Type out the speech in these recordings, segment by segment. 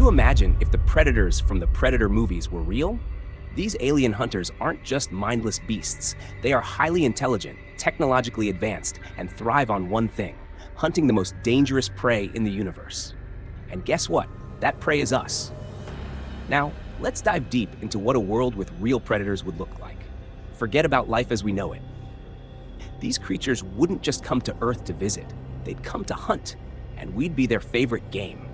you imagine if the predators from the Predator movies were real? These alien hunters aren't just mindless beasts. They are highly intelligent, technologically advanced, and thrive on one thing: hunting the most dangerous prey in the universe. And guess what? That prey is us. Now, let's dive deep into what a world with real predators would look like. Forget about life as we know it. These creatures wouldn't just come to Earth to visit, they'd come to hunt, and we'd be their favorite game.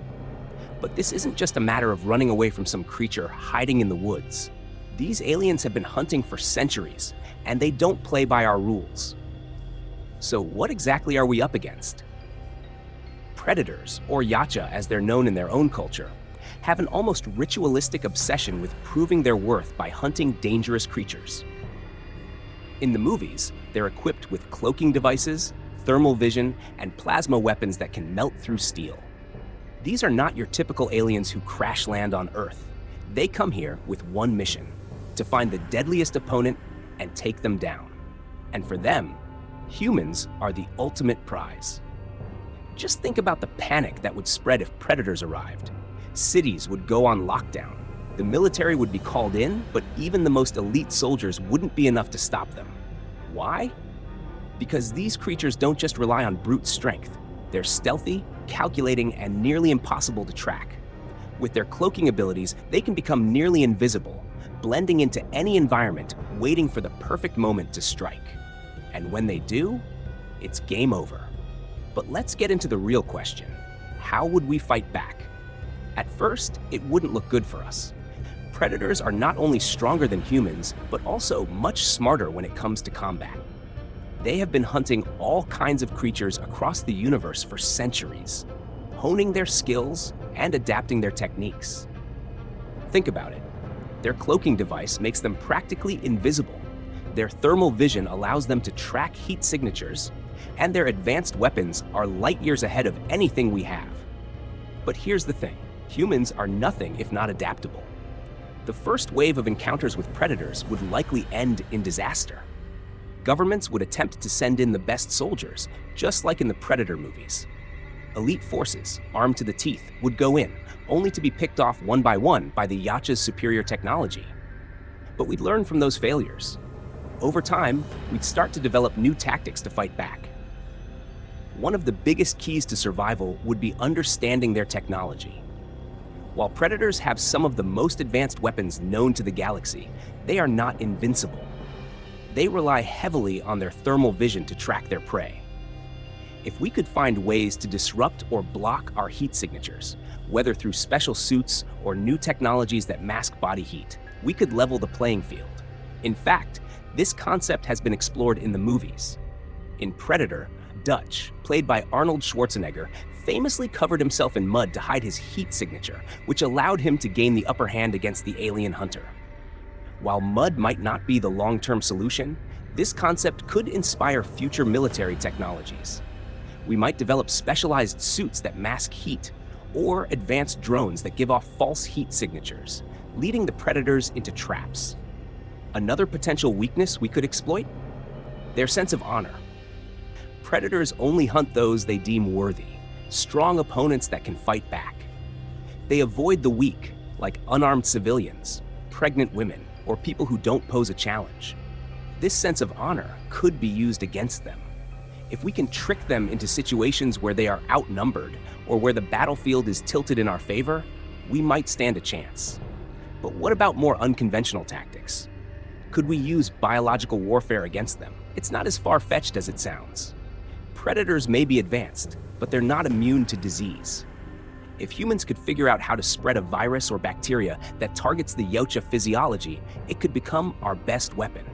But this isn't just a matter of running away from some creature hiding in the woods. These aliens have been hunting for centuries, and they don't play by our rules. So what exactly are we up against? Predators, or yacha as they're known in their own culture, have an almost ritualistic obsession with proving their worth by hunting dangerous creatures. In the movies, they're equipped with cloaking devices, thermal vision, and plasma weapons that can melt through steel. These are not your typical aliens who crash land on Earth. They come here with one mission: to find the deadliest opponent and take them down. And for them, humans are the ultimate prize. Just think about the panic that would spread if predators arrived. Cities would go on lockdown. The military would be called in, but even the most elite soldiers wouldn't be enough to stop them. Why? Because these creatures don't just rely on brute strength. They're stealthy, calculating, and nearly impossible to track. With their cloaking abilities, they can become nearly invisible, blending into any environment, waiting for the perfect moment to strike. And when they do, it's game over. But let's get into the real question. How would we fight back? At first, it wouldn't look good for us. Predators are not only stronger than humans, but also much smarter when it comes to combat. They have been hunting all kinds of creatures across the universe for centuries, honing their skills and adapting their techniques. Think about it. Their cloaking device makes them practically invisible. Their thermal vision allows them to track heat signatures, and their advanced weapons are light years ahead of anything we have. But here's the thing. Humans are nothing if not adaptable. The first wave of encounters with predators would likely end in disaster. Governments would attempt to send in the best soldiers, just like in the Predator movies. Elite forces, armed to the teeth, would go in, only to be picked off one by the yacha's superior technology. But we'd learn from those failures. Over time, we'd start to develop new tactics to fight back. One of the biggest keys to survival would be understanding their technology. While predators have some of the most advanced weapons known to the galaxy, they are not invincible. They rely heavily on their thermal vision to track their prey. If we could find ways to disrupt or block our heat signatures, whether through special suits or new technologies that mask body heat, we could level the playing field. In fact, this concept has been explored in the movies. In Predator, Dutch, played by Arnold Schwarzenegger, famously covered himself in mud to hide his heat signature, which allowed him to gain the upper hand against the alien hunter. While mud might not be the long-term solution, this concept could inspire future military technologies. We might develop specialized suits that mask heat, or advanced drones that give off false heat signatures, leading the predators into traps. Another potential weakness we could exploit? Their sense of honor. Predators only hunt those they deem worthy, strong opponents that can fight back. They avoid the weak, like unarmed civilians, pregnant women, or people who don't pose a challenge. This sense of honor could be used against them. If we can trick them into situations where they are outnumbered or where the battlefield is tilted in our favor, we might stand a chance. But what about more unconventional tactics? Could we use biological warfare against them? It's not as far-fetched as it sounds. Predators may be advanced, but they're not immune to disease. If humans could figure out how to spread a virus or bacteria that targets the yacha physiology, it could become our best weapon.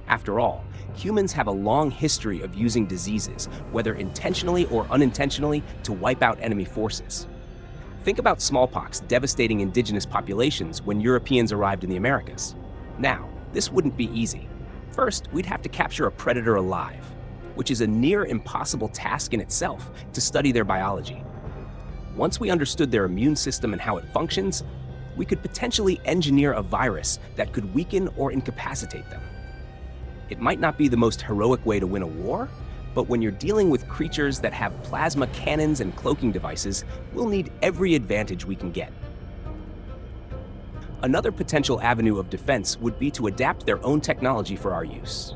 After all, humans have a long history of using diseases, whether intentionally or unintentionally, to wipe out enemy forces. Think about smallpox devastating indigenous populations when Europeans arrived in the Americas. Now, this wouldn't be easy. First, we'd have to capture a predator alive, which is a near impossible task in itself to study their biology. Once we understood their immune system and how it functions, we could potentially engineer a virus that could weaken or incapacitate them. It might not be the most heroic way to win a war, but when you're dealing with creatures that have plasma cannons and cloaking devices, we'll need every advantage we can get. Another potential avenue of defense would be to adapt their own technology for our use.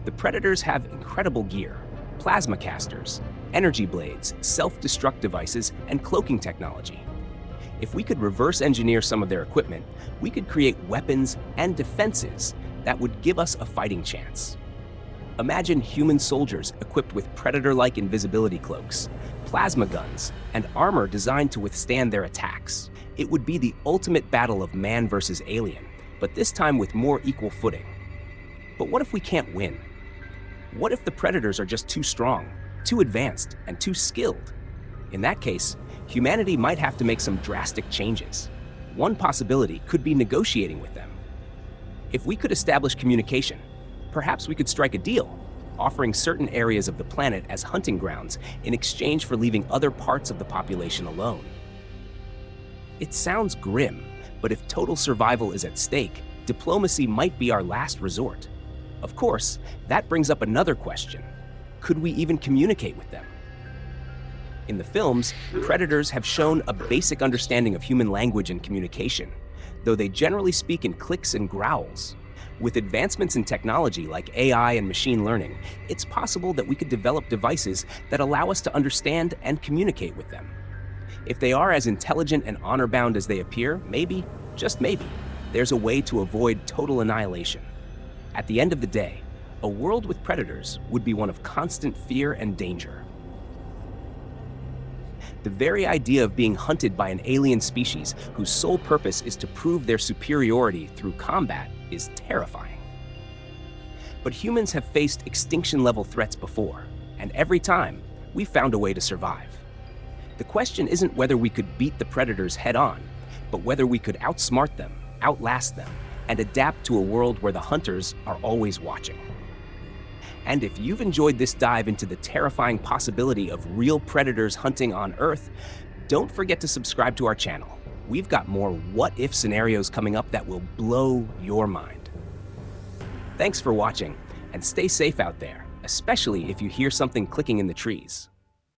The predators have incredible gear: plasma casters, energy blades, self-destruct devices, and cloaking technology. If we could reverse engineer some of their equipment, we could create weapons and defenses that would give us a fighting chance. Imagine human soldiers equipped with predator-like invisibility cloaks, plasma guns, and armor designed to withstand their attacks. It would be the ultimate battle of man versus alien, but this time with more equal footing. But what if we can't win? What if the predators are just too strong, too advanced, and too skilled? In that case, humanity might have to make some drastic changes. One possibility could be negotiating with them. If we could establish communication, perhaps we could strike a deal, offering certain areas of the planet as hunting grounds in exchange for leaving other parts of the population alone. It sounds grim, but if total survival is at stake, diplomacy might be our last resort. Of course, that brings up another question. Could we even communicate with them? In the films, predators have shown a basic understanding of human language and communication, though they generally speak in clicks and growls. With advancements in technology like AI and machine learning, it's possible that we could develop devices that allow us to understand and communicate with them. If they are as intelligent and honor-bound as they appear, maybe, just maybe, there's a way to avoid total annihilation. At the end of the day, a world with predators would be one of constant fear and danger. The very idea of being hunted by an alien species whose sole purpose is to prove their superiority through combat is terrifying. But humans have faced extinction-level threats before, and every time, we've found a way to survive. The question isn't whether we could beat the predators head-on, but whether we could outsmart them, outlast them, and adapt to a world where the hunters are always watching. And if you've enjoyed this dive into the terrifying possibility of real predators hunting on Earth, don't forget to subscribe to our channel. We've got more what-if scenarios coming up that will blow your mind. Thanks for watching, and stay safe out there, especially if you hear something clicking in the trees.